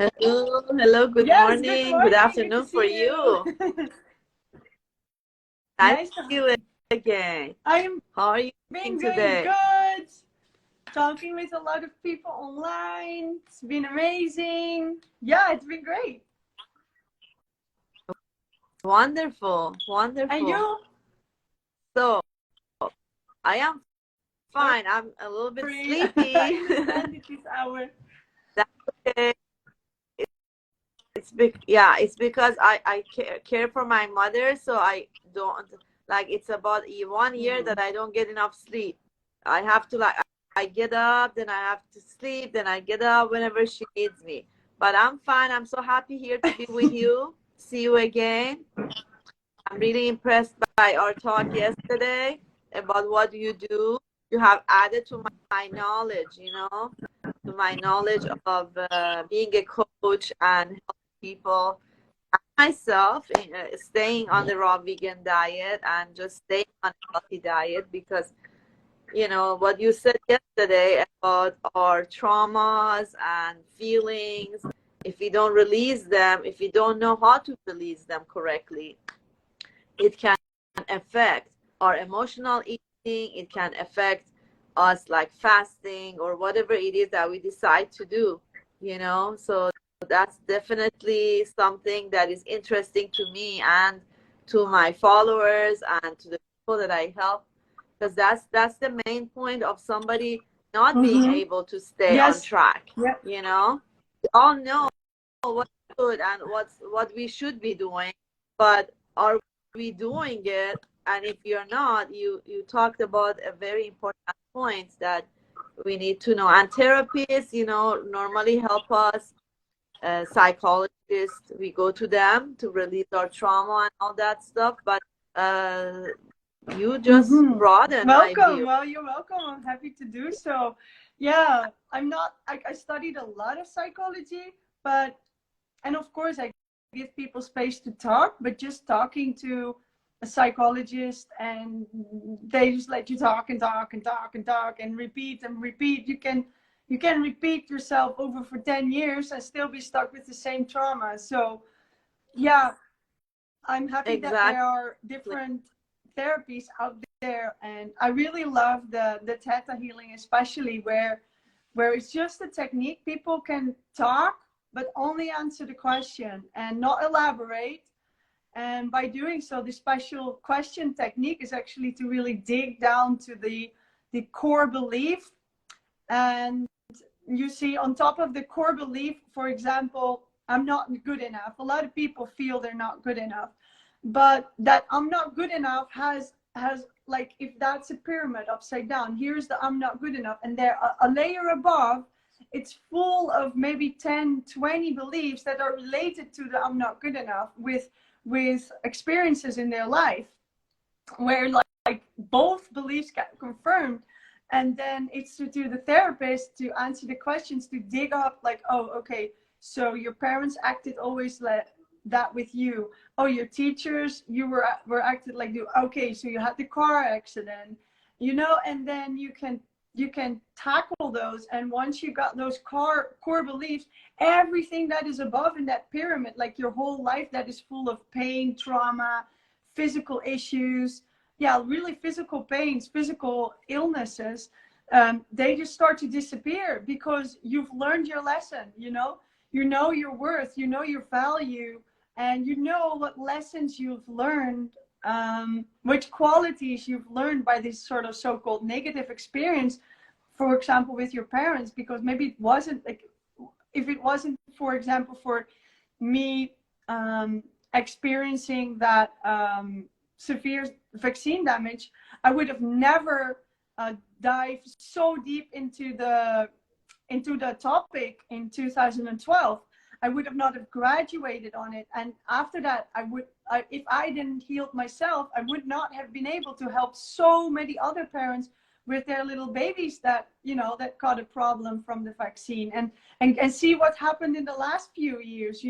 Hello, hello, good Yes, good morning, good morning. Good to afternoon for see you. you. Nice Nice to to. see you again. I am How are you doing doing today? good. Talking with a lot of people online. It's been amazing. Yeah, it's been great. Wonderful, And wonderful. you? So, I am Sorry, fine. I'm a little bit I sleepy. understand it this hour. That's okay. It's because I care for my mother, so I don't like it's about 1 year that Hmm. I don't get enough sleep. I have to I get up, then I have to sleep, then I get up whenever she needs me. But I'm fine. I'm so happy here to be with you. See you again. I'm really impressed by our talk yesterday about what you do. You have added to my knowledge, to my knowledge of being a coach and helping people myself staying on the raw vegan diet and just staying on a healthy diet because what you said yesterday about our traumas and feelings, if we don't release them, if we don't know how to release them correctly, it can affect our emotional eating, it can affect us like fasting or whatever it is that we decide to do, so that's definitely something that is interesting to me and to my followers and to the people that I help, because that's the main point of somebody not being Mm-hmm. able to stay on Yes. track. Yep. We all know what's good and what we should be doing, but are we doing it? And if you're not, you talked about a very important point that we need to know. And therapists, normally help us. Psychologists, we go to them to release our trauma and all that stuff. But uh, you just Mm-hmm. broaden my Welcome. view. Well, you're welcome. I'm happy to do so. Yeah, I'm not, I studied a lot of psychology, but and of course I give people space to talk, but just talking to a psychologist and they just let you talk and talk and talk and talk and repeat, you can repeat yourself over for 10 years and still be stuck with the same trauma. So yeah, I'm happy that Exactly. there are different therapies out there, and I really love the theta healing, especially where it's just a technique. People can talk, but only answer the question and not elaborate. And by doing so, the special question technique is actually to really dig down to the core belief. And you see, on top of the core belief, for example, I'm not good enough. A lot of people feel they're not good enough, but that I'm not good enough has like, if that's a pyramid upside down, here's the I'm not good enough, and there a layer above, it's full of maybe 10, 20 beliefs that are related to the I'm not good enough, with experiences in their life where like both beliefs get confirmed. And then it's to the therapist to answer the questions, to dig up like, oh, okay, so your parents acted always like that with you. Oh, your teachers, you were acted like you. Okay, so you had the car accident, and then you can tackle those. And once you got those core beliefs, everything that is above in that pyramid, like your whole life that is full of pain, trauma, physical issues, yeah, really physical pains, physical illnesses, they just start to disappear because you've learned your lesson. You know your worth, you know your value, and you know what lessons you've learned, which qualities you've learned by this sort of so-called negative experience, for example, with your parents. Because maybe it wasn't like, if it wasn't, for example, for me experiencing that severe vaccine damage, I would have never dived so deep into the topic in 2012. I would have not have graduated on it, and after that, if I didn't heal myself, I would not have been able to help so many other parents with their little babies that caught a problem from the vaccine, and see what happened in the last few years.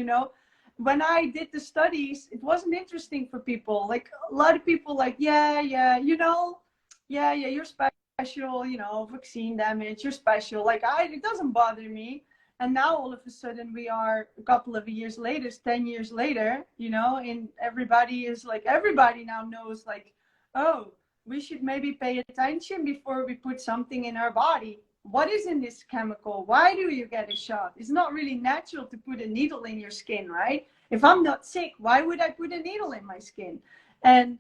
When I did the studies, it wasn't interesting for people. Like, a lot of people, like, yeah, yeah, you're special, vaccine damage, you're special. Like, it doesn't bother me. And now all of a sudden we are a couple of years later, 10 years later, you know, and everybody is like, everybody now knows like, oh, we should maybe pay attention before we put something in our body. What is in this chemical? Why do you get a shot? It's not really natural to put a needle in your skin, right? If I'm not sick, why would I put a needle in my skin? And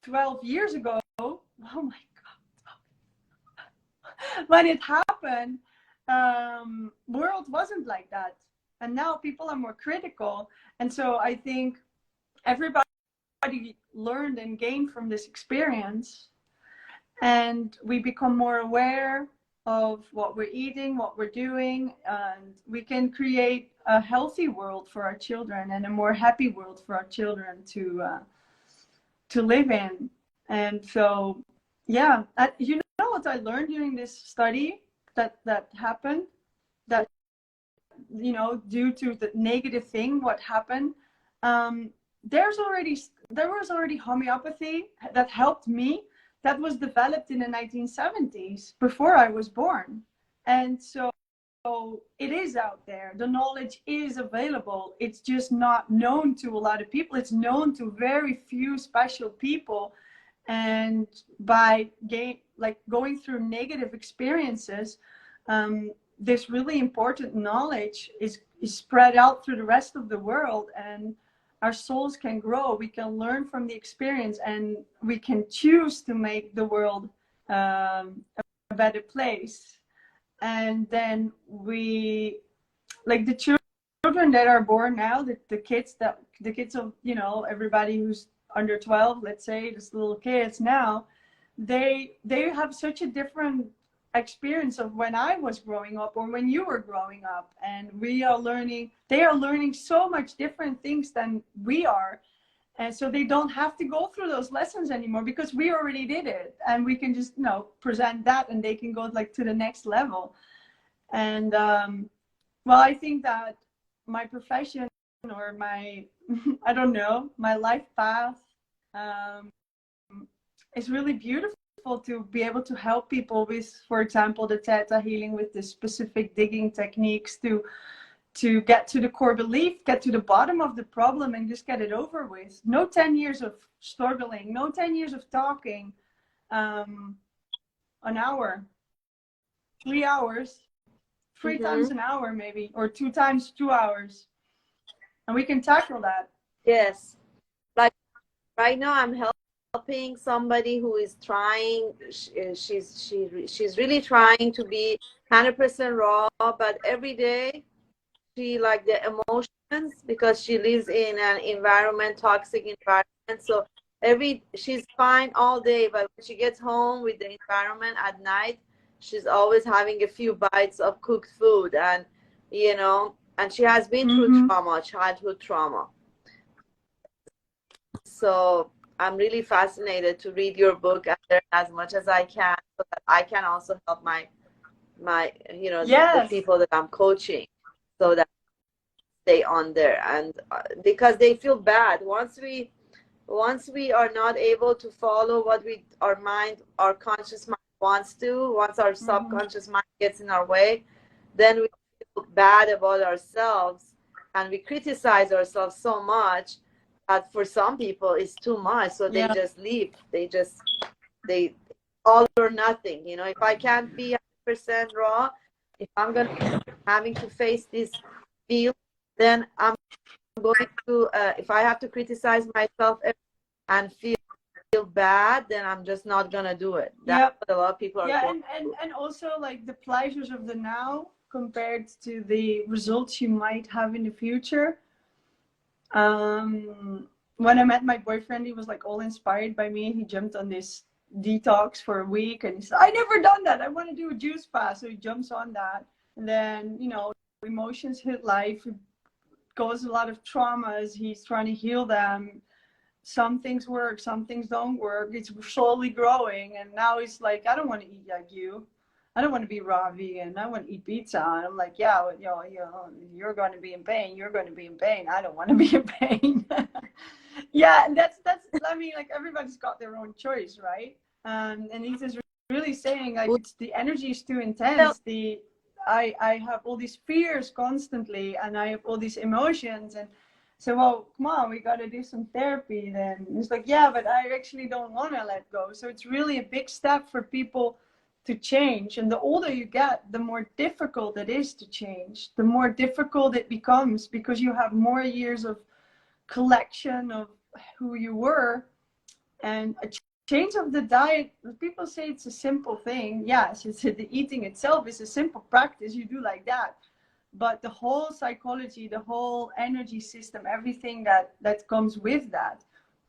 12 years ago, oh my God, when it happened, world wasn't like that. And now people are more critical. And so I think everybody learned and gained from this experience, and we become more aware of what we're eating, what we're doing, and we can create a healthy world for our children and a more happy world for our children to live in. And so, yeah, you know what I learned during this study that happened, that, you know, due to the negative thing, what happened, there was already homeopathy that helped me, that was developed in the 1970s before I was born. And so it is out there. The knowledge is available. It's just not known to a lot of people. It's known to very few special people. And by going through negative experiences, this really important knowledge is spread out through the rest of the world, and our souls can grow. We can learn from the experience, and we can choose to make the world a better place. And then we, like the children that are born now, the kids of, you know, everybody who's under 12, let's say, these little kids now, they have such a different experience of when I was growing up or when you were growing up, and they are learning so much different things than we are. And so they don't have to go through those lessons anymore, because we already did it, and we can just, you know, present that, and they can go like to the next level. And well, I think that my profession, or my I don't know, my life path is really beautiful, to be able to help people with, for example, the Theta healing, with the specific digging techniques to get to the core belief, get to the bottom of the problem, and just get it over with. No 10 years of struggling, no 10 years of talking, an hour, 3 hours, 3 times an hour maybe, or 2 times 2 hours, and we can tackle that. Yes, like right now I'm helping somebody who is trying, she's really trying to be 100% raw, but every day she like the emotions, because she lives in an environment, toxic environment. So she's fine all day, but when she gets home with the environment at night, she's always having a few bites of cooked food, and you know, and she has been through trauma, childhood trauma. So I'm really fascinated to read your book and learn as much as I can, so that I can also help my you know, the people that I'm coaching, so that stay on there. And because they feel bad once we are not able to follow what our conscious mind wants to, once our subconscious mind gets in our way, then we feel bad about ourselves, and we criticize ourselves so much that for some people it's too much, so they just leave. They all or nothing, you know. If I can't be 100% raw, if I'm having to face this field, then I'm going to if I have to criticize myself and feel bad, then I'm just not gonna do it. That's what a lot of people are going and also like the pleasures of the now compared to the results you might have in the future. When I met my boyfriend, he was like all inspired by me. He jumped on this detox for a week, and he said, I never done that, I want to do a juice fast. So he jumps on that, and then, you know, emotions hit life, goes a lot of traumas, he's trying to heal them. Some things work, some things don't work. It's slowly growing, and now he's like, I don't want to eat like you. I don't want to be raw vegan. I want to eat pizza. And I'm like, yeah, well, you're going to be in pain. You're going to be in pain. I don't want to be in pain. Yeah, and that's. I mean, like, everybody's got their own choice, right? And he's just really saying, like, the energy is too intense. I have all these fears constantly, and I have all these emotions. And so, well, come on, we got to do some therapy then. And it's like, yeah, but I actually don't want to let go. So it's really a big step for people to change. And the older you get, the more difficult it is to change, the more difficult it becomes, because you have more years of collection of who you were. And a change of the diet, people say it's a simple thing. Yes, it's the eating itself is a simple practice, you do like that. But the whole psychology, the whole energy system, everything that comes with that,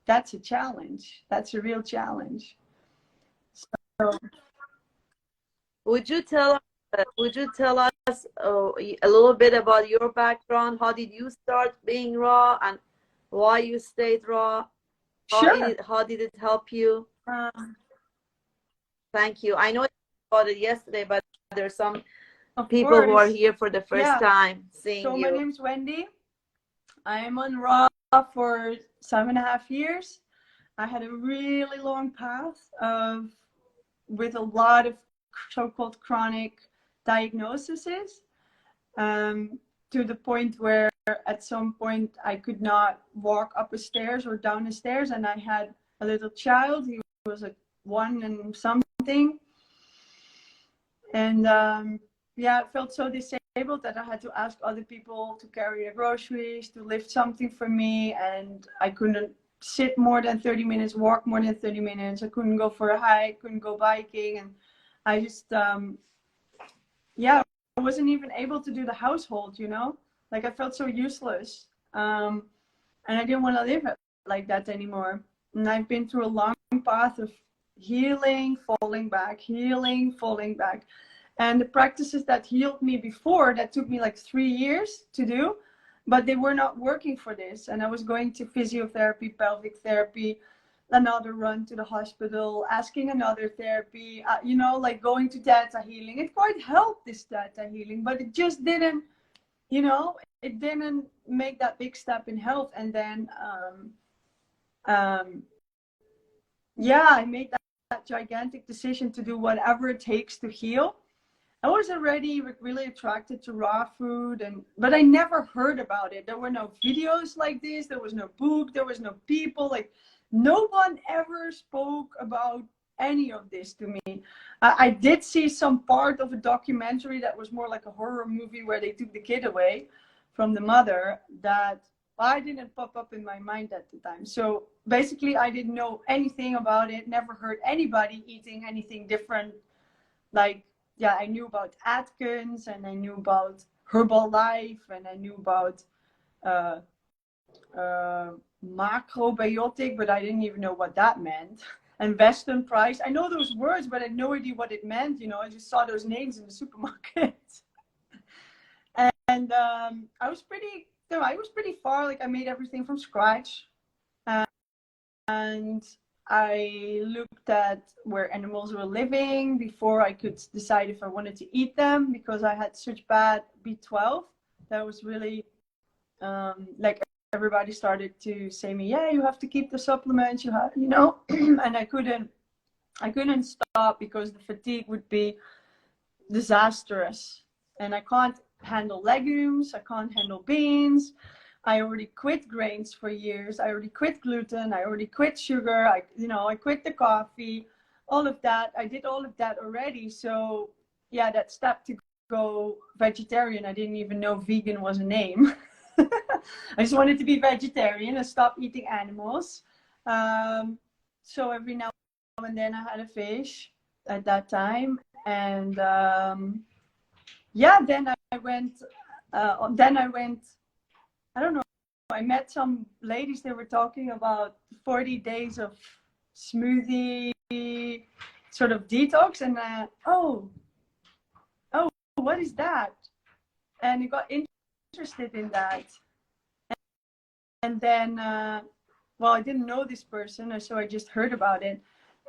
that's a challenge. That's a real challenge. So Would you tell us a little bit about your background? How did you start being raw, and why you stayed raw? sure. How did it help you? Thank you. I know about it yesterday, but there's some Of people who are course. here for the first Yeah. time seeing So you. my name's Wendy. I am on Raw for 7.5 years. I had a really long path with a lot of so-called chronic diagnoses, to the point where at some point I could not walk up a stairs or down the stairs, and I had a little child. He was a 1 and something, and yeah, I felt so disabled that I had to ask other people to carry the groceries, to lift something for me, and I couldn't sit more than 30 minutes, walk more than 30 minutes. I couldn't go for a hike, couldn't go biking, and I just yeah, I wasn't even able to do the household, like I felt so useless, and I didn't want to live it like that anymore. And I've been through a long path of healing, falling back, healing, falling back. And the practices that healed me before, that took me like 3 years to do, but they were not working for this. And I was going to physiotherapy, pelvic therapy, another run to the hospital, asking another therapy, like going to theta healing. It quite helped, this theta healing, but it just didn't, it didn't make that big step in health. And then, yeah, I made that gigantic decision to do whatever it takes to heal. I was already really attracted to raw food, but I never heard about it. There were no videos like this. There was no book. There was no people. Like, no one ever spoke about any of this to me. I did see some part of a documentary that was more like a horror movie where they took the kid away from the mother, that I didn't pop up in my mind at the time. So basically, I didn't know anything about it. Never heard anybody eating anything different. Like, yeah, I knew about Atkins, and I knew about Herbalife, and I knew about macrobiotic, but I didn't even know what that meant. And Weston Price, I know those words, but I had no idea what it meant. I just saw those names in the supermarket. And I was pretty far. Like, I made everything from scratch, and I looked at where animals were living before I could decide if I wanted to eat them, because I had such bad B12 that was really like, everybody started to say me, yeah, you have to keep the supplements, you have, and I couldn't stop, because the fatigue would be disastrous. And I can't handle legumes, I can't handle beans. I already quit grains for years. I already quit gluten. I already quit sugar. I quit the coffee, all of that. I did all of that already. So yeah, that step to go vegetarian, I didn't even know vegan was a name. I just wanted to be vegetarian and stop eating animals. So every now and then I had a fish at that time. And yeah, then I went, I don't know, I met some ladies, they were talking about 40 days of smoothie sort of detox, and oh, what is that? And I got interested in that. And then, well, I didn't know this person, so I just heard about it.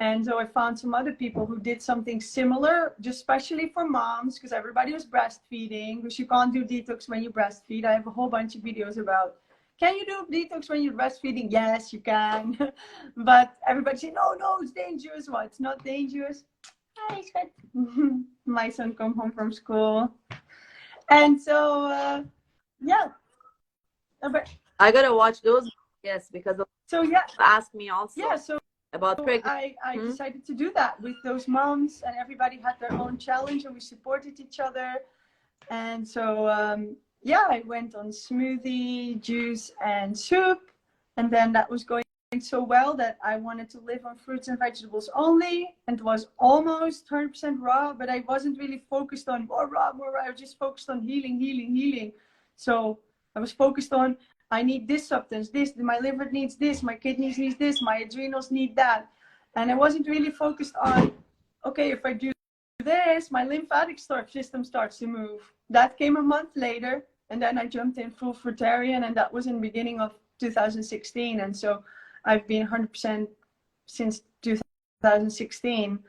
And so I found some other people who did something similar, just especially for moms, because everybody was breastfeeding, because you can't do detox when you breastfeed. I have a whole bunch of videos about, can you do detox when you're breastfeeding? Yes, you can. But everybody said, no, it's dangerous. Well, it's not dangerous. Hi, schat. My son come home from school. And so, yeah. But, I gotta watch those. Yes, because so yeah, ask me also yeah. So about pregnant. I decided to do that with those moms, and everybody had their own challenge, and we supported each other. And so, yeah, I went on smoothie, juice, and soup. And then that was going so well that I wanted to live on fruits and vegetables only. And it was almost 100% raw, but I wasn't really focused on more raw, more raw. I was just focused on healing, healing, healing. So I was focused on, I need this substance, this, my liver needs this, my kidneys need this, my adrenals need that. And I wasn't really focused on, okay, if I do this, my lymphatic system starts to move. That came a month later, and then I jumped in full fruitarian, and that was in the beginning of 2016. And so I've been 100% since 2016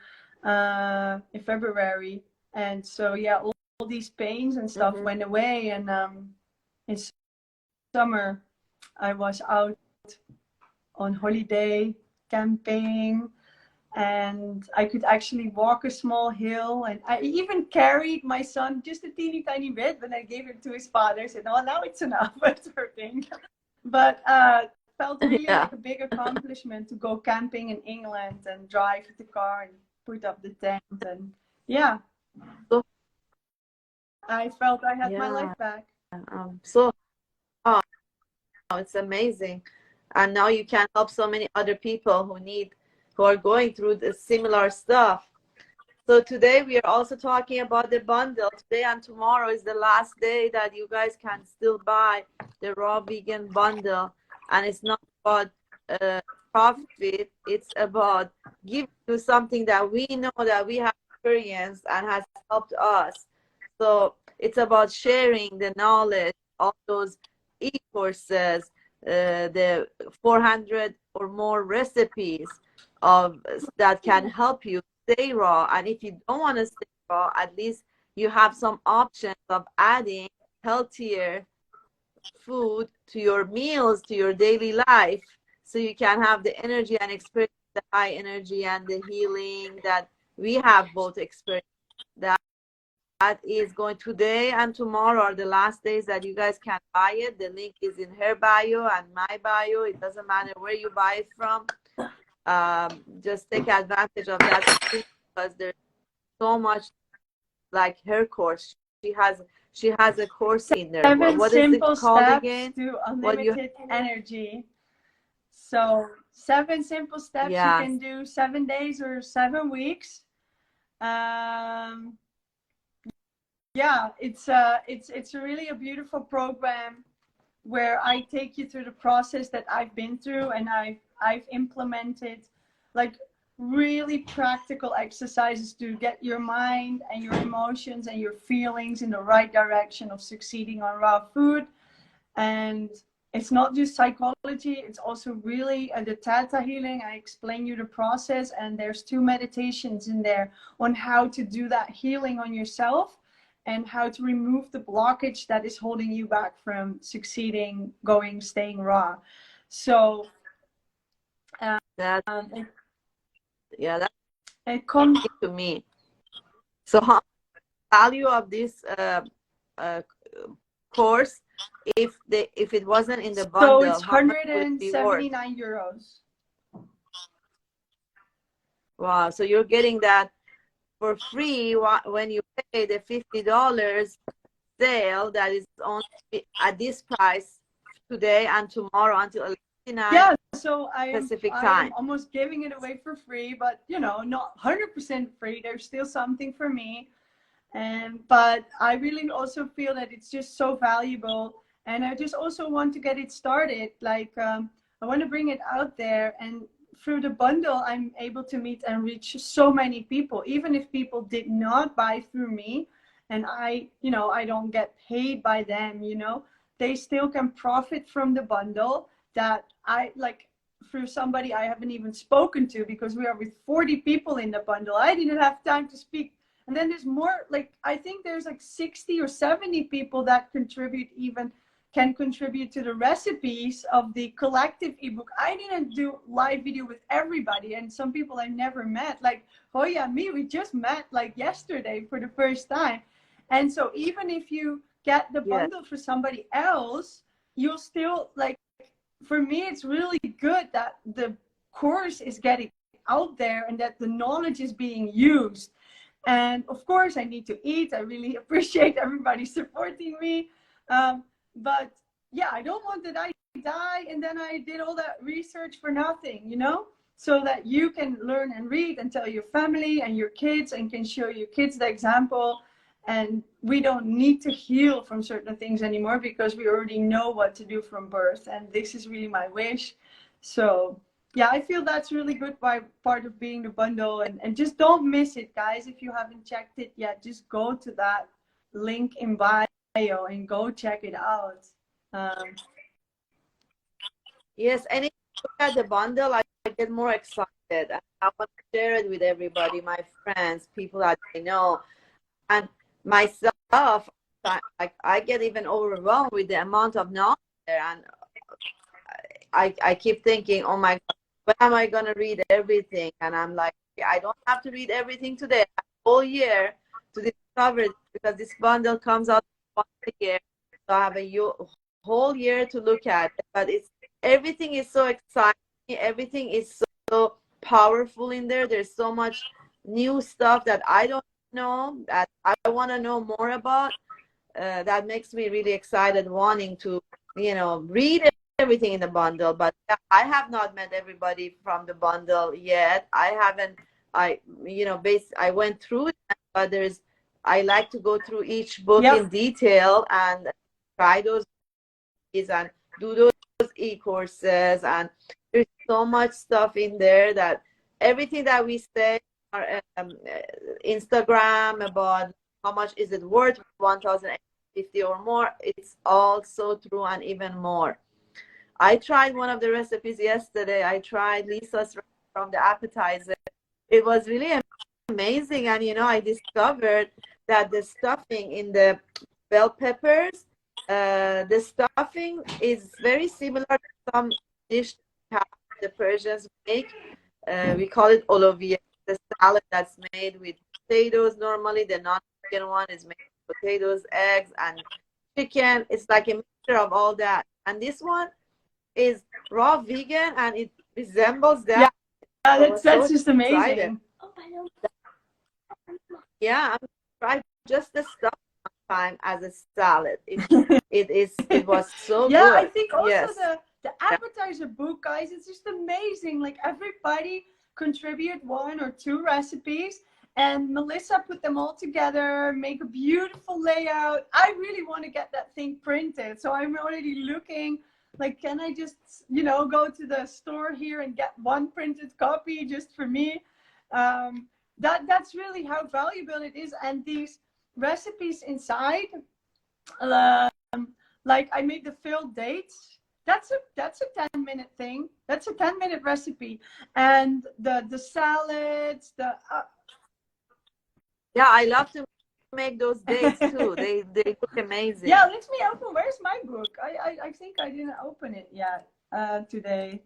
in February. And so, yeah, all these pains and stuff went away. And in summer, I was out on holiday, camping, and I could actually walk a small hill. And I even carried my son just a teeny tiny bit, but I gave him to his father. I said, "Oh, now it's enough." It's hurting. But felt really like a big accomplishment to go camping in England and drive the car and put up the tent. And yeah, I felt I had my life back. So it's amazing. And now you can help so many other people who are going through the similar stuff. So today we are also talking about the bundle. Today and tomorrow is the last day that you guys can still buy the raw vegan bundle. And it's not about profit, it's about giving you something that we know, that we have experienced and has helped us. So it's about sharing the knowledge of those e-courses, the 400 or more recipes that can help you stay raw. And if you don't want to stay raw, at least you have some options of adding healthier food to your meals, to your daily life, so you can have the energy and experience the high energy and the healing that we have both experienced. That is going today and tomorrow are the last days that you guys can buy it. The link is in her bio and my bio. It doesn't matter where you buy it from. Just take advantage of that because there's so much, like her course. She has a course in there. 7 What is it simple called steps again? to unlimited energy. So 7 simple steps you can do 7 days or 7 weeks. Yeah, it's really a beautiful program where I take you through the process that I've been through, and I've implemented like really practical exercises to get your mind and your emotions and your feelings in the right direction of succeeding on raw food. And it's not just psychology, it's also really the Theta healing. I explain you the process, and there's 2 meditations in there on how to do that healing on yourself and how to remove the blockage that is holding you back from succeeding, staying raw. So that it comes to me. So how value of this course, if it wasn't in the bundle, so it's 179 euros. Wow, so you're getting that for free when you pay the $50 sale that is on at this price today and tomorrow until 11:59. Yeah, so I am almost giving it away for free, but not 100% free. There's still something for me. But I really also feel that it's just so valuable, and I just also want to get it started. Like I want to bring it out there, and through the bundle, I'm able to meet and reach so many people, even if people did not buy through me, and I don't get paid by them. They still can profit from the bundle that I like through somebody I haven't even spoken to, because we are with 40 people in the bundle. I didn't have time to speak. And then there's more, like, I think there's like 60 or 70 people that contribute even can contribute to the recipes of the collective ebook. I didn't do live video with everybody, and some people I never met, like Hoya and me, we just met like yesterday for the first time. And so even if you get the bundle for somebody else, you'll still, like, for me, it's really good that the course is getting out there and that the knowledge is being used. And of course, I need to eat. I really appreciate everybody supporting me. But yeah, I don't want that I die and then I did all that research for nothing, you know? So that you can learn and read and tell your family and your kids and can show your kids the example. And we don't need to heal from certain things anymore because we already know what to do from birth. And this is really my wish. So yeah, I feel that's really good by part of being the bundle. And just don't miss it, guys. If you haven't checked it yet, just go to that link in bio and go check it out. Yes, and if you look at the bundle, I get more excited. And I want to share it with everybody, my friends, people that I know. And myself, like, I get even overwhelmed with the amount of knowledge there. And I keep thinking, oh my God, when am I going to read everything? And I'm like, I don't have to read everything today. I have a whole year to discover it because this bundle comes out once a year. So I have a whole year to look at it. But everything is so exciting. Everything is so powerful in there. There's so much new stuff that I don't know, that I want to know more about. That makes me really excited, wanting to, read everything in the bundle. But I have not met everybody from the bundle yet. I went through it, but I like to go through each book in detail and try those and do those e-courses. And there's so much stuff in there that everything that we say on Instagram about how much is it worth, 1,050 or more, it's all so true and even more. I tried one of the recipes yesterday. I tried Lisa's from the appetizer. It was really amazing. And, I discovered that the stuffing in the bell peppers, the stuffing is very similar to some dish the Persians make. We call it olovia, the salad that's made with potatoes. Normally, the non-vegan one is made with potatoes, eggs, and chicken. It's like a mixture of all that. And this one is raw vegan, and it resembles that. Yeah, that's just amazing. Yeah, I'm trying just the stuff time as a salad. It was so good. Yeah, I think also the appetizer book, guys, it's just amazing. Like, everybody contribute 1 or 2 recipes, and Melissa put them all together, make a beautiful layout. I really want to get that thing printed, so I'm already looking. Like, can I just, go to the store here and get one printed copy just for me? That's really how valuable it is. And these recipes inside, like I made the filled dates. That's a 10-minute thing. That's a 10-minute recipe. And the salads, yeah, I love to make those dates too. They look amazing. Yeah, let me open. Where's my book? I think I didn't open it yet today.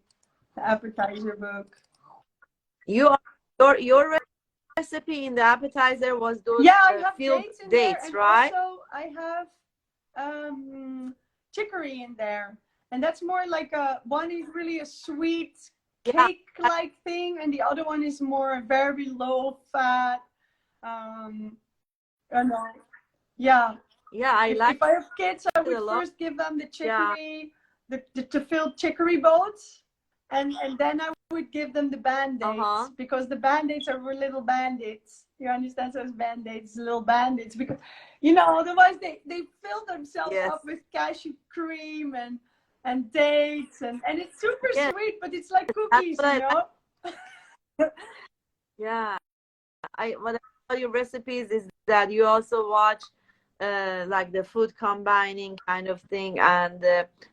The appetizer book. Your recipe in the appetizer was those I have filled dates in dates, there, and right? also I have chicory in there, and that's more like one is really a sweet cake-like thing, and the other one is more very low fat. Yeah, if I have kids, I would first give them the chicory, the filled chicory boats, and then I would give them the band-aids, because the band-aids are little band-aids. You understand? So it's band-aids, little band-aids, because otherwise they fill themselves up with cashew cream and dates, and it's super sweet, but it's like cookies, Yeah, what I tell you recipes is that you also watch like the food combining kind of thing, and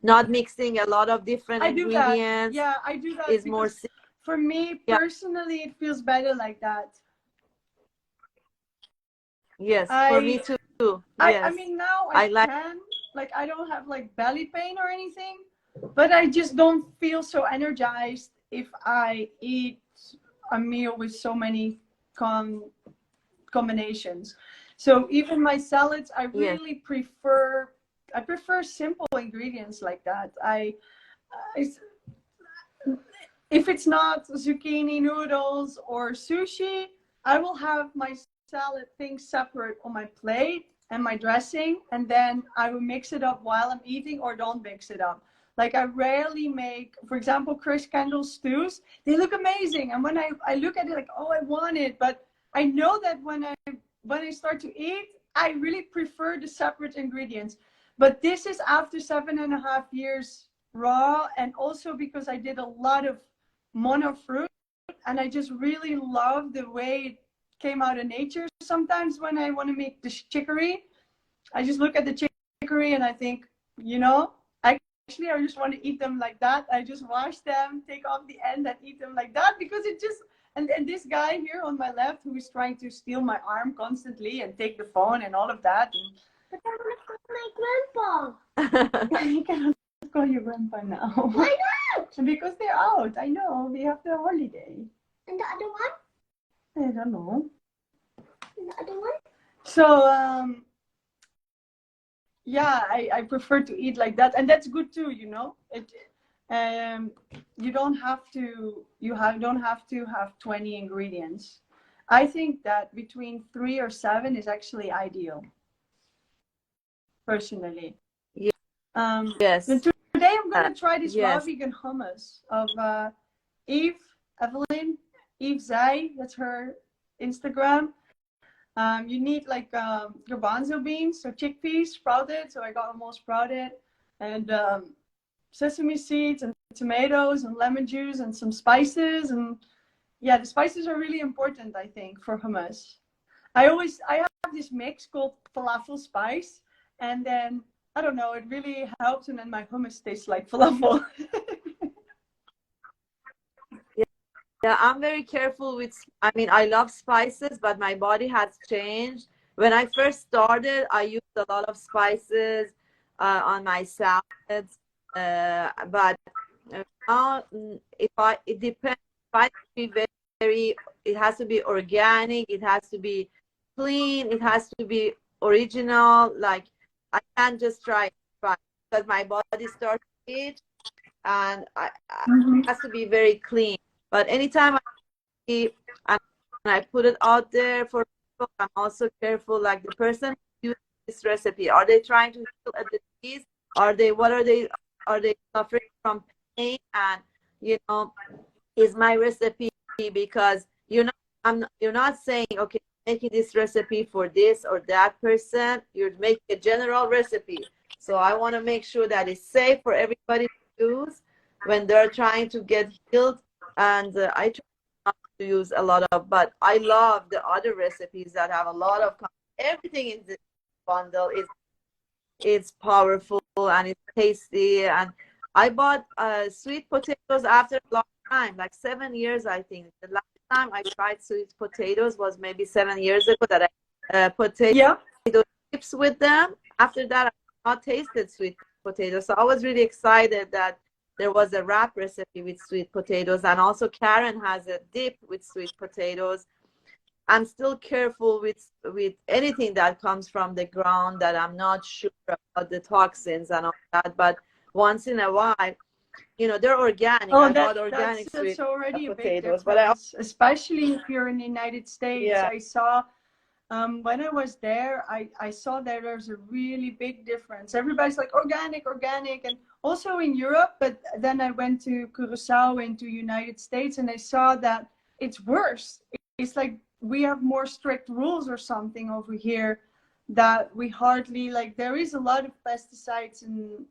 not mixing a lot of different ingredients. Yeah, I do that. Is more for me personally, it feels better like that. Yes, for me too. Yes. I mean, now I can, like I don't have like belly pain or anything, but I just don't feel so energized if I eat a meal with so many combinations. So even my salads, I Yes. really prefer. I prefer simple ingredients like that. I if it's not zucchini noodles or sushi, I will have my salad things separate on my plate and my dressing, and then I will mix it up while I'm eating or don't mix it up. Like I rarely make, for example, Chris Kendall stews. They look amazing, and when I look at it, like, oh, I want it, but I know that when I start to eat, I really prefer the separate ingredients. But this is after 7.5 years raw, and also because I did a lot of mono fruit, and I just really love the way it came out of nature. Sometimes when I want to make the chicory, I just look at the chicory and I think, actually I just want to eat them like that. I just wash them, take off the end and eat them like that, because it just, and this guy here on my left who is trying to steal my arm constantly and take the phone and all of that. But I want to call my grandpa. You cannot call your grandpa now. Why not? Because they're out. I know. We have the holiday. And the other one? I don't know. And the other one? So, yeah, I prefer to eat like that. And that's good too, you don't have to have 20 ingredients. I think that between 3 or 7 is actually ideal, personally. Yes. And today I'm going to try this raw Yes. vegan hummus of Eve Zai. That's her Instagram. You need like garbanzo beans, so chickpeas sprouted. So I got them all sprouted, and sesame seeds and tomatoes and lemon juice and some spices. And yeah, the spices are really important, I think, for hummus. I have this mix called falafel spice, and then I don't know, it really helps, and then my hummus tastes like falafel. Yeah, I'm very careful with, I mean, I love spices, but my body has changed. When I first started, I used a lot of spices on my salads. But now, it depends. Spice be very, it has to be organic, it has to be clean, it has to be original. Like, I can't just try spice because my body starts to itch, and it has to be very clean. But anytime I see and I put it out there for people, I'm also careful. Like the person who uses this recipe, are they trying to heal a disease? Are they suffering from pain? And is my recipe, because you're not saying, okay, making this recipe for this or that person. You're making a general recipe. So I want to make sure that it's safe for everybody to use when they're trying to get healed. And I try not to use a lot of, but I love the other recipes that have a lot of, everything in this bundle is powerful and it's tasty. And I bought sweet potatoes after a long time, like 7 years, I think. The last time I tried sweet potatoes was maybe 7 years ago, that I potato chips with them. After that, I have not tasted sweet potatoes. So I was really excited that there was a wrap recipe with sweet potatoes, and also Karen has a dip with sweet potatoes. I'm still careful with anything that comes from the ground that I'm not sure about the toxins and all that. But once in a while, they're organic. Oh, I bought organic that's sweet already a big potatoes, difference, especially if you're in the United States. Yeah. I saw when I was there, I saw that there's a really big difference. Everybody's like organic, and also in Europe. But then I went to Curacao into United States, and I saw that it's worse. It's like we have more strict rules or something over here, that we hardly, like, there is a lot of pesticides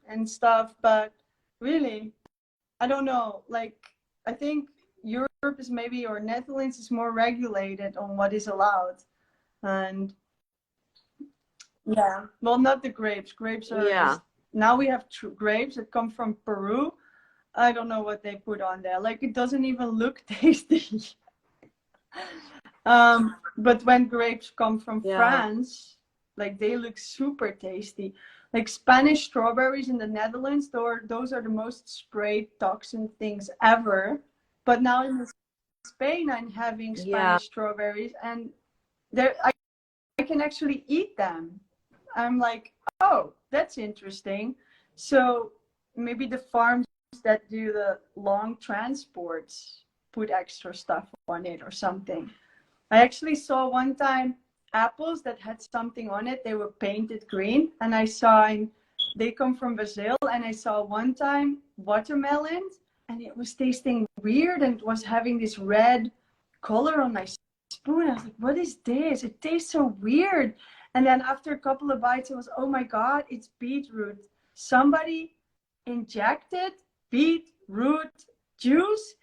and stuff, but really, I don't know. Like, I think Europe is maybe, or Netherlands is more regulated on what is allowed. And yeah, well, not the grapes. Grapes are just, now we have grapes that come from Peru. I don't know what they put on there. Like, it doesn't even look tasty. But when grapes come from France, like, they look super tasty. like Spanish strawberries in the Netherlands. Those are the most sprayed toxin things ever. But now in Spain, I'm having Spanish strawberries, and I can actually eat them. I'm like, oh, that's interesting. So maybe the farms that do the long transports put extra stuff on it or something. I actually saw one time apples that had something on it. They were painted green, and they come from Brazil, and I saw one time watermelons, and it was tasting weird, and it was having this red color on my spoon. I was like, what is this? It tastes so weird. And then after a couple of bites, it was, oh my God, it's beetroot. Somebody injected beetroot juice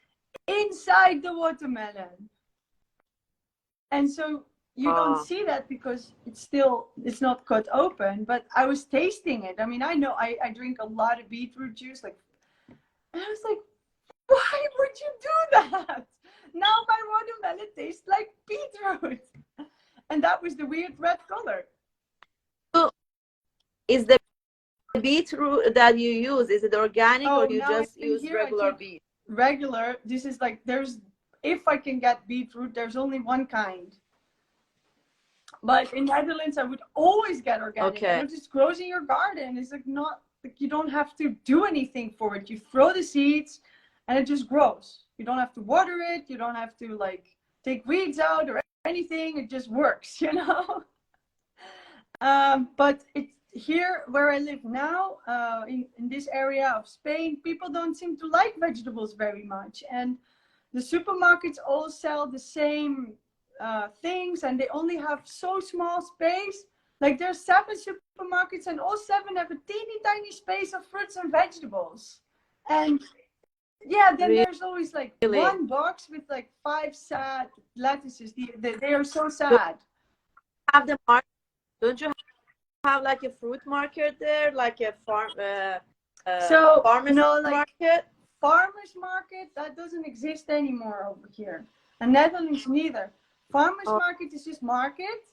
inside the watermelon. And so you don't see that because it's not cut open, but I was tasting it. I mean, I know I drink a lot of beetroot juice, and I was like, why would you do that? Now my watermelon tastes like beetroot. And that was the weird red color. So is the beetroot that you use, is it organic or you just use regular beet? Regular. This is like, if I can get beetroot, there's only one kind. But in Netherlands, I would always get organic. Okay. It just grows in your garden. It's like you don't have to do anything for it. You throw the seeds and it just grows. You don't have to water it. You don't have to like take weeds out or anything. It just works, you know. But it's here where I live now, in this area of Spain, people don't seem to like vegetables very much. And the supermarkets all sell the same things, and they only have so small space. Like there's 7 supermarkets, and all 7 have a teeny tiny space of fruits and vegetables. And yeah, then there's always like one box with like 5 sad lettuces. They are so sad. Have the market? Don't you have like a fruit market there, like a farmers market? Farmers market, that doesn't exist anymore over here. And Netherlands neither. Farmers market is just market,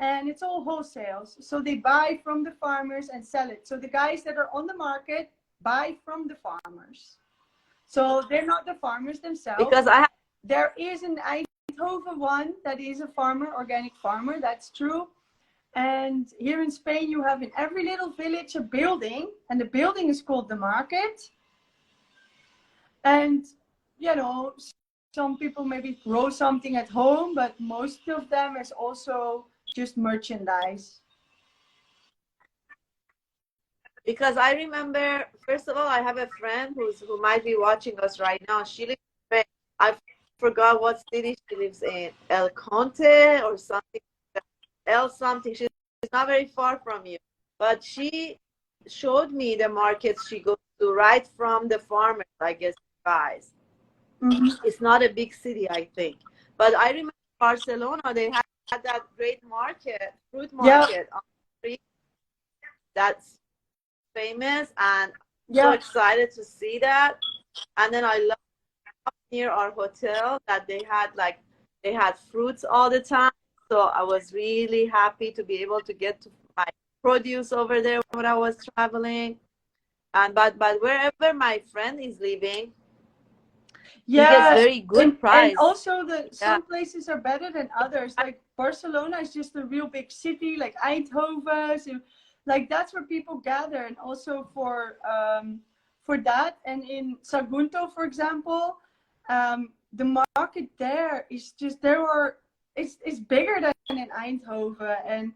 and it's all wholesales. So they buy from the farmers and sell it. So the guys that are on the market buy from the farmers. So they're not the farmers themselves. Because there is an Eindhoven one that is a farmer, organic farmer. That's true. And here in Spain, you have in every little village a building, and the building is called the market. And, you know, some people maybe grow something at home, but most of them is also just merchandise. Because I remember, first of all, I have a friend who might be watching us right now. She lives in Spain. I forgot what city she lives in. El Conte or something. Something. She's not very far from you. But she showed me the markets she goes to right from the farmers, I guess, guys. Mm-hmm. It's not a big city, I think. But I remember Barcelona, they had that great market, fruit market on the street. That's famous, and so excited to see that. And then I love near our hotel that they had fruits all the time. So I was really happy to be able to get to my produce over there when I was traveling. And but wherever my friend is living, he gets very good price. And also some places are better than others. Like Barcelona is just a real big city, like Eindhoven. So, like that's where people gather, and also for that. And in Sagunto, for example, the market there is just it's bigger than in Eindhoven,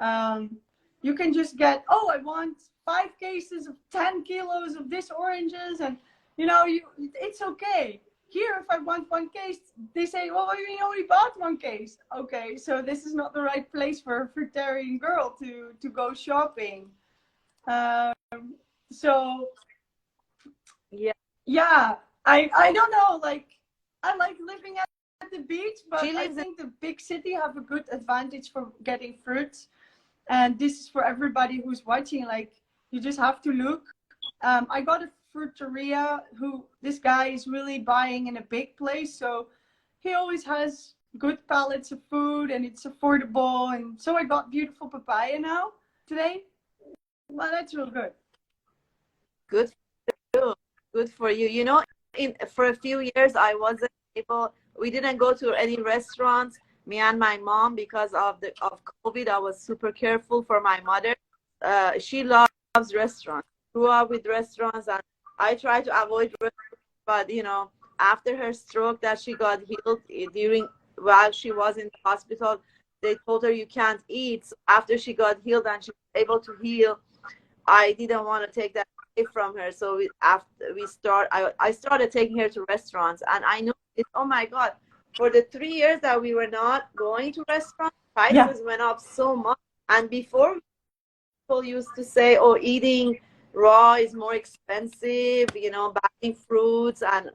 and you can just get, oh, I want 5 cases of 10 kilos of this oranges, and you know, it's okay. Here, if I want 1 case, they say, well, you only bought 1 case. Okay, so this is not the right place for a fruitarian girl to go shopping. So yeah, I don't know, like I like living at the beach, but I think the big city have a good advantage for getting fruits. And this is for everybody who's watching, like you just have to look. I got a fruiteria this guy is really buying in a big place, so he always has good pallets of food and it's affordable. And so I got beautiful papaya now today. Well, that's real good. Good for you. Good for you. You know, for a few years I wasn't able. We didn't go to any restaurants. Me and my mom, because of COVID, I was super careful for my mother. She loves restaurants. Grew up with restaurants, and I try to avoid restaurants. But you know, after her stroke, that she got healed during while she was in the hospital, they told her you can't eat. So after she got healed and she was able to heal, I didn't want to take that away from her. So I started taking her to restaurants, and I know it. Oh my God! For the 3 years that we were not going to restaurants, Yeah. prices went up so much. And before, people used to say, "Oh, eating raw is more expensive." You know, buying fruits and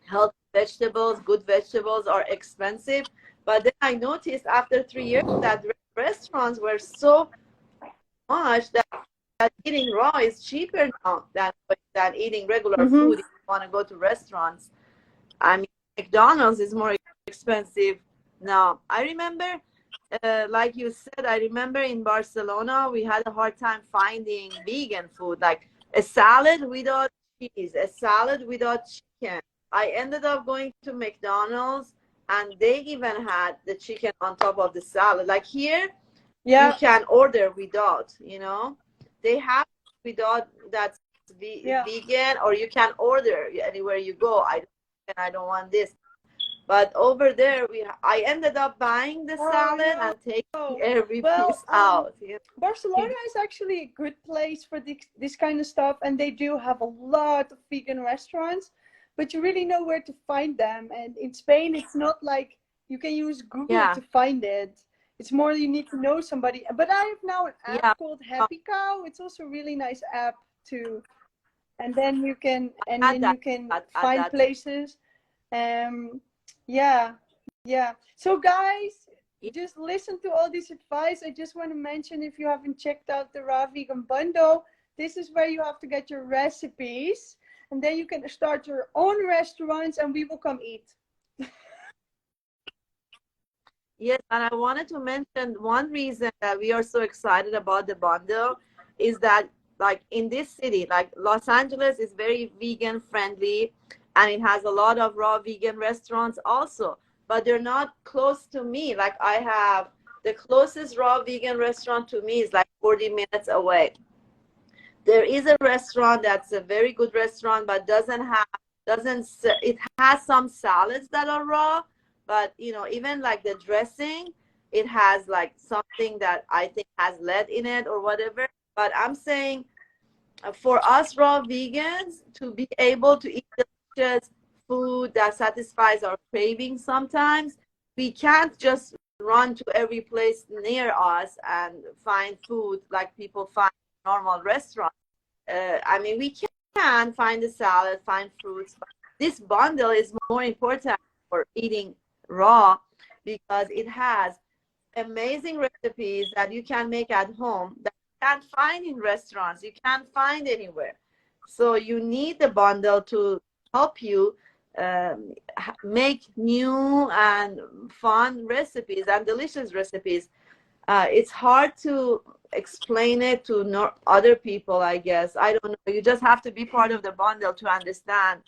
healthy vegetables, good vegetables are expensive. But then I noticed after 3 years that restaurants were so much that eating raw is cheaper now than eating regular food if you want to go to restaurants. I mean, McDonald's is more expensive now. I remember, like you said, I remember in Barcelona, we had a hard time finding vegan food, like a salad without cheese, a salad without chicken. I ended up going to McDonald's, and they even had the chicken on top of the salad. Like here, you can order without, you know, they have without that's vegan, or you can order anywhere you go. I don't want this. But over there, I ended up buying the salad and taking every piece out. You know? Barcelona is actually a good place for this kind of stuff, and they do have a lot of vegan restaurants, but you really know where to find them. And in Spain, it's not like you can use Google to find it. It's more you need to know somebody. But I have now an app called Happy Cow. It's also a really nice app too. And then you can find places. Yeah. So guys, just listen to all this advice. I just want to mention, if you haven't checked out the Raw Vegan Bundle, this is where you have to get your recipes, and then you can start your own restaurants, and we will come eat. Yes, and I wanted to mention one reason that we are so excited about the bundle is that, like, in this city, like Los Angeles is very vegan friendly, and it has a lot of raw vegan restaurants also, but they're not close to me. Like, I have the closest raw vegan restaurant to me is like 40 minutes away. There is a restaurant that's a very good restaurant, but it has some salads that are raw. But, you know, even like the dressing, it has like something that I think has lead in it or whatever. But I'm saying for us raw vegans to be able to eat delicious food that satisfies our cravings sometimes, we can't just run to every place near us and find food like people find in normal restaurants. I mean, we can find the salad, find fruits, but this bundle is more important for eating raw because it has amazing recipes that you can make at home that you can't find in restaurants, you can't find anywhere. So you need the bundle to help you make new and fun recipes and delicious recipes. It's hard to explain it to other people, I guess. I don't know. You just have to be part of the bundle to understand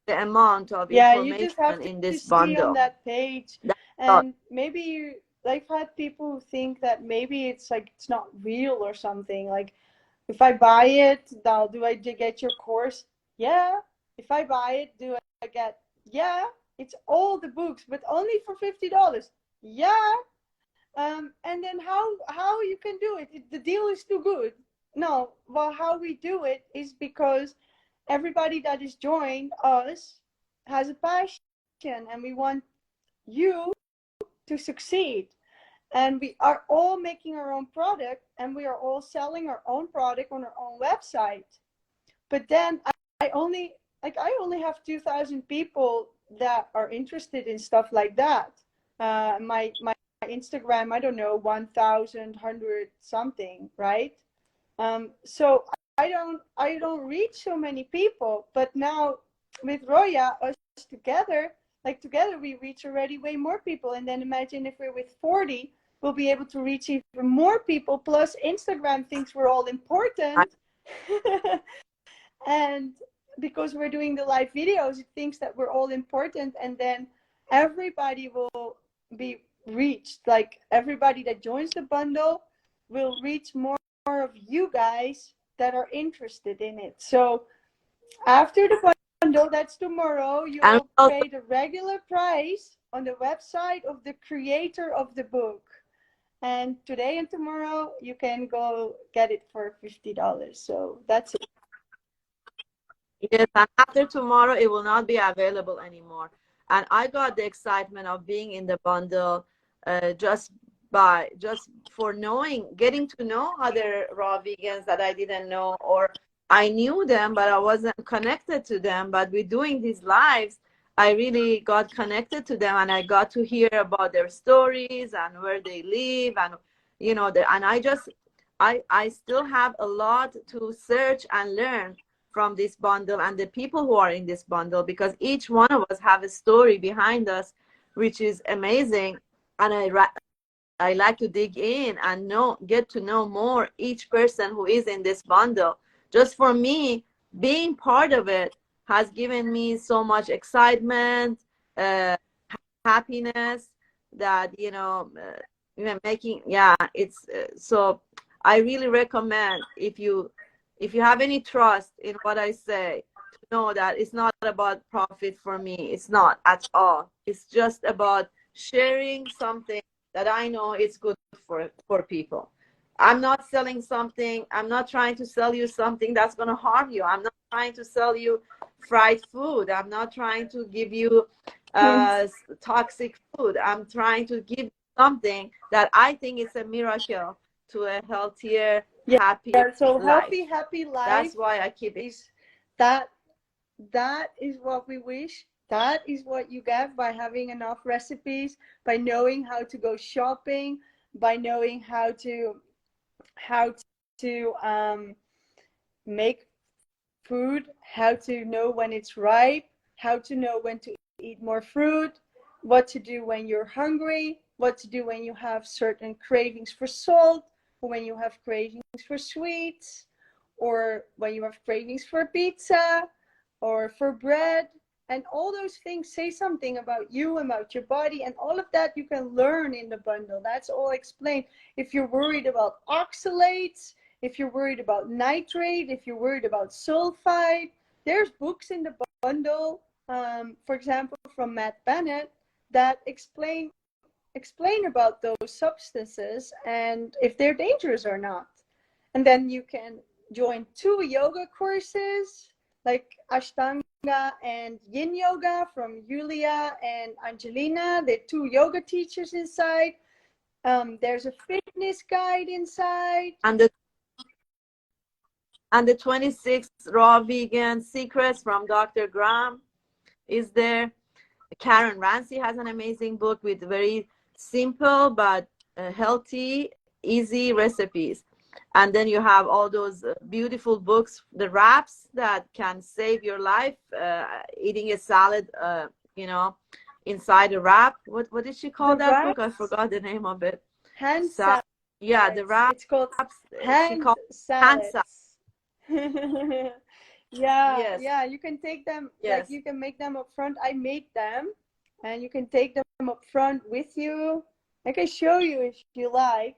the amount of information you just have in this to bundle. See on that page. And maybe I've had people who think that maybe it's like it's not real or something. Like, if I buy it, now do I get your course? Yeah. If I buy it, do I get? Yeah. It's all the books, but only for $50. Yeah. And then how you can do it? The deal is too good. No. Well, how we do it is because everybody that is joined us has a passion, and we want you to succeed. And we are all making our own product, and we are all selling our own product on our own website. But then I only have 2,000 people that are interested in stuff like that. My Instagram, I don't know, 1,100 something, right? So I don't reach so many people. But now with Roya, us together we reach already way more people. And then imagine if we're with 40, we'll be able to reach even more people. Plus, Instagram thinks we're all important. And because we're doing the live videos, it thinks that we're all important. And then everybody will be reached. Like everybody that joins the bundle will reach more of you guys that are interested in it. So after the bundle, that's tomorrow, you'll pay the regular price on the website of the creator of the book. And today and tomorrow, you can go get it for $50. So that's it. Yes, and after tomorrow, it will not be available anymore. And I got the excitement of being in the bundle just for getting to know other raw vegans that I didn't know, or I knew them, but I wasn't connected to them. But with doing these lives, I really got connected to them, and I got to hear about their stories and where they live, and and I still have a lot to search and learn from this bundle and the people who are in this bundle, because each one of us have a story behind us, which is amazing. And I like to dig in and get to know more each person who is in this bundle. Just for me, being part of it has given me so much excitement, happiness, that it's so I really recommend, if you have any trust in what I say, to know that it's not about profit for me. It's not at all. It's just about sharing something that I know is good for people. I'm not selling something. I'm not trying to sell you something that's going to harm you. I'm not trying to sell you fried food. I'm not trying to give you toxic food. I'm trying to give something that I think is a miracle to a healthier, happier so life. Happy life. That's why I keep it. That is what we wish. That is what you get by having enough recipes, by knowing how to go shopping, by knowing how to make food, how to know when it's ripe, how to know when to eat more fruit, what to do when you're hungry, what to do when you have certain cravings for salt, or when you have cravings for sweets, or when you have cravings for pizza or for bread. And all those things say something about you, about your body, and all of that you can learn in the bundle. That's all explained. If you're worried about oxalates, if you're worried about nitrate, if you're worried about sulfide, there's books in the bundle, for example, from Matt Bennett, that explain about those substances and if they're dangerous or not. And then you can join 2 yoga courses, like Ashtanga and Yin Yoga from Yulia and Angelina. They're 2 yoga teachers inside. There's a fitness guide inside. And the 26 raw vegan secrets from Dr. Graham is there. Karen Ramsey has an amazing book with very simple but healthy, easy recipes. And then you have all those beautiful books, the wraps that can save your life, eating a salad, inside a wrap. What did she call that book? I forgot the name of it. Hand salads. Yeah, the wraps. It's called hand salads. Yeah, you can take them, like you can make them up front. I made them, and you can take them up front with you. I can show you if you like.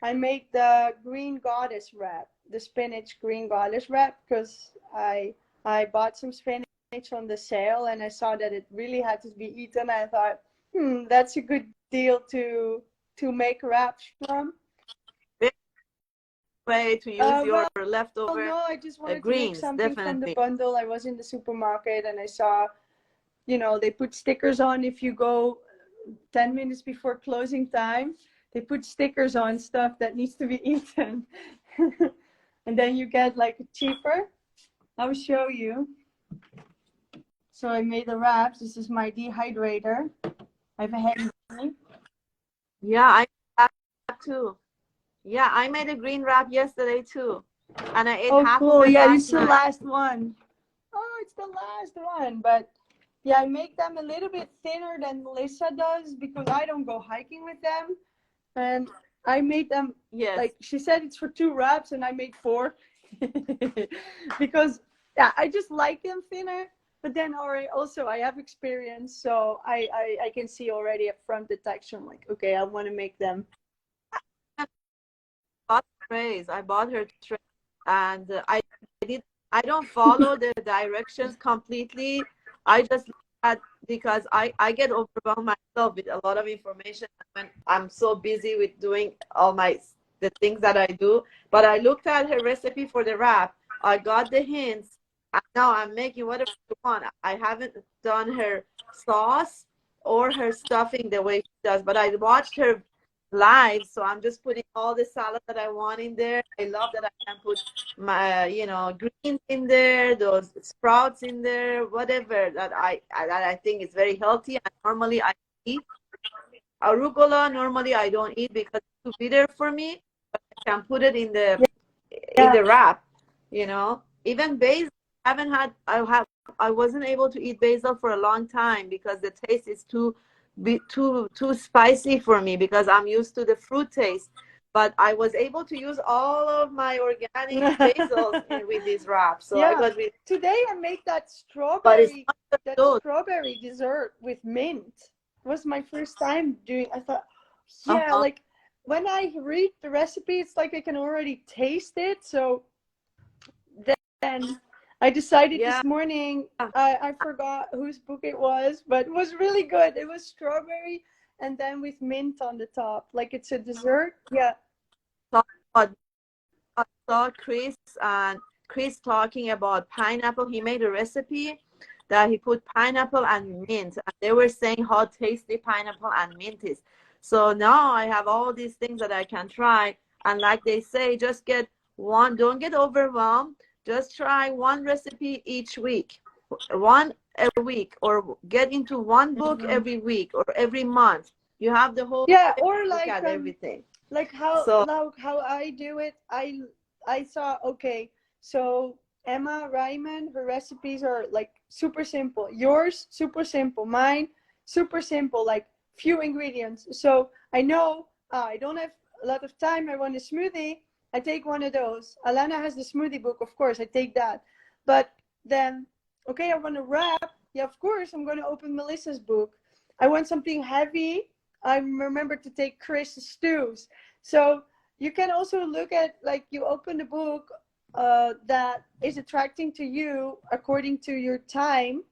I made the green goddess wrap, the spinach green goddess wrap, because I bought some spinach on the sale and I saw that it really had to be eaten. I thought, that's a good deal to make wraps from. Way to use your leftover no, I just wanted greens, to make something definitely. from the bundle. I was in the supermarket and I saw, they put stickers on if you go 10 minutes before closing time. They put stickers on stuff that needs to be eaten. And then you get like cheaper. I will show you. So I made the wraps. This is my dehydrator. I have a heavy. Yeah, I have too. Yeah, I made a green wrap yesterday too. And I ate half of it Yeah, last it's the night. last one. Oh, it's the last one. But Yeah, I make them a little bit thinner than Melissa does because I don't go hiking with them. And I made them, Yes. like she said, it's for 2 wraps, and I made 4 because yeah, I just like them thinner. But then already also I have experience, so I can see already up front the texture. I'm like, okay, I want to make them. I bought her tray, and did. I don't follow the directions completely. I just look at because I get overwhelmed myself with a lot of information when I'm so busy with doing all the things that I do. But I looked at her recipe for the wrap. I got the hints, and now I'm making whatever you want. I haven't done her sauce or her stuffing the way she does, but I watched her live, so I'm just putting all the salad that I want in there. I love that I can put my greens in there, those sprouts in there, whatever that I think is very healthy. And normally I eat arugula. Normally I don't eat because it's too bitter for me, but I can put it in Yeah. the wrap. Even basil. I wasn't able to eat basil for a long time because the taste is too spicy for me because I'm used to the fruit taste. But I was able to use all of my organic basils with this wrap. So I Yeah. got with, Today I make that but it's strawberry not those. strawberry dessert with mint. It was my first time doing. I thought, yeah, Uh-huh. like when I read the recipe, it's like I can already taste it. So then I decided Yeah. this morning. I forgot whose book it was, but it was really good. It was strawberry and then with mint on the top, like it's a dessert. Yeah. But I saw Chris talking about pineapple. He made a recipe that he put pineapple and mint, and they were saying how tasty pineapple and mint is. So now I have all these things that I can try, and like they say, just get one. Don't get overwhelmed. Just try one recipe each week, one a week, or get into one book every week or every month. You have the whole Yeah, year or to look like at everything. So how I do it. I saw, okay, so Emma Ryman, her recipes are like super simple. Yours super simple. Mine super simple, like few ingredients. So I know I don't have a lot of time. I want a smoothie. I take one of those. Alana has the smoothie book, of course. I take that. But then, okay, I want to wrap. Yeah, of course, I'm going to open Melissa's book. I want something heavy. I remember to take Chris stews. So you can also look at, like, you open the book that is attracting to you according to your time.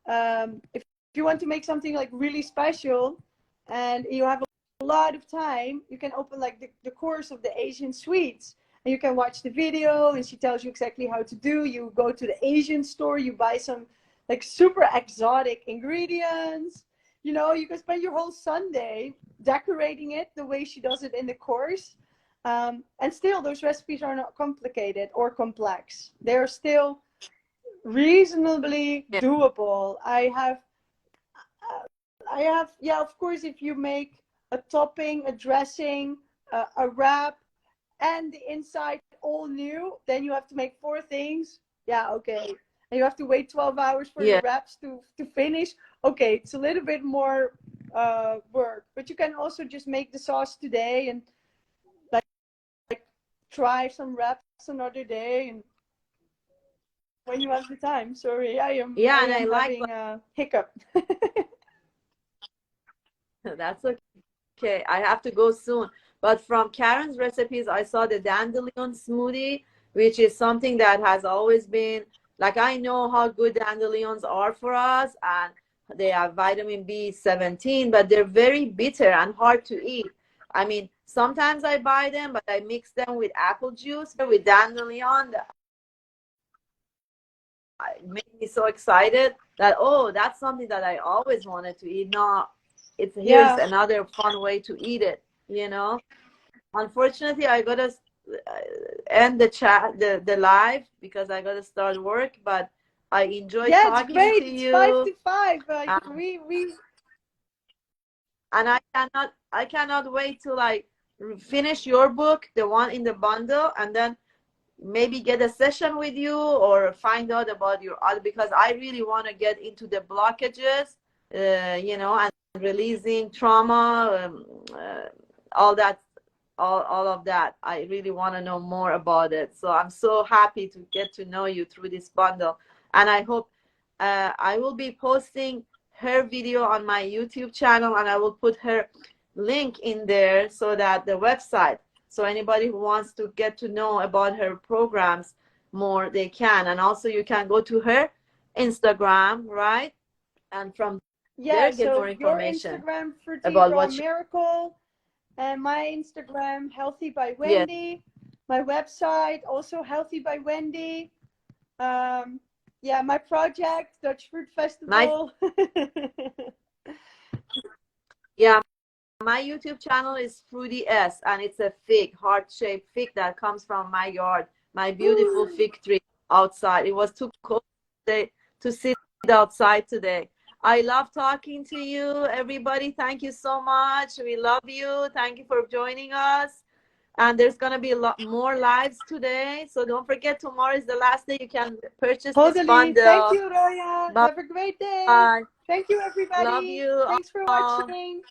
If you want to make something like really special and you have a lot of time, you can open like the course of the Asian sweets. And you can watch the video and she tells you exactly how to do. You go to the Asian store, you buy some like super exotic ingredients. You can spend your whole Sunday decorating it the way she does it in the course. And still, those recipes are not complicated or complex. They're still reasonably doable. Yeah, of course, if you make a topping, a dressing, a wrap, and the inside all new, then you have to make 4 things. Yeah, okay. And you have to wait 12 hours for your wraps to finish. Okay, it's a little bit more work, but you can also just make the sauce today and like try some wraps another day and when you have the time. Sorry, I am having a hiccup. That's okay. I have to go soon. But from Karen's recipes, I saw the dandelion smoothie, which is something that has always been like, I know how good dandelions are for us, and they have vitamin B17, but they're very bitter and hard to eat. I mean, sometimes I buy them, but I mix them with apple juice with dandelion. It made me so excited that, oh, that's something that I always wanted to eat. No, here's another fun way to eat it. Unfortunately, I gotta end the live because I gotta start work. But I enjoy talking to you. It's 5 to 5. We and I cannot wait to like finish your book, the one in the bundle, and then maybe get a session with you or find out about your other, because I really want to get into the blockages, you know, and releasing trauma, all that, all of that. I really want to know more about it. So I'm so happy to get to know you through this bundle. And I hope I will be posting her video on my YouTube channel, and I will put her link in there so that the website, so anybody who wants to get to know about her programs more, they can. And also you can go to her Instagram, right? And from Yeah, there get so more your information Instagram, Fruity about Raw what she, Miracle, and my Instagram, Healthy by yes. Wendy. My website, also Healthy by Wendy. Yeah, my project, Dutch Fruit Festival. Yeah, my YouTube channel is Fruity S, and it's a fig, heart-shaped fig that comes from my yard, my beautiful fig tree outside. It was too cold today to sit outside today. I love talking to you, everybody. Thank you so much. We love you. Thank you for joining us. And there's going to be a lot more lives today. So don't forget, tomorrow is the last day you can purchase this Totally. bundle. Thank you, Roya. Bye. Have a great day. Bye. Thank you, Love everybody. you Thanks for all. watching.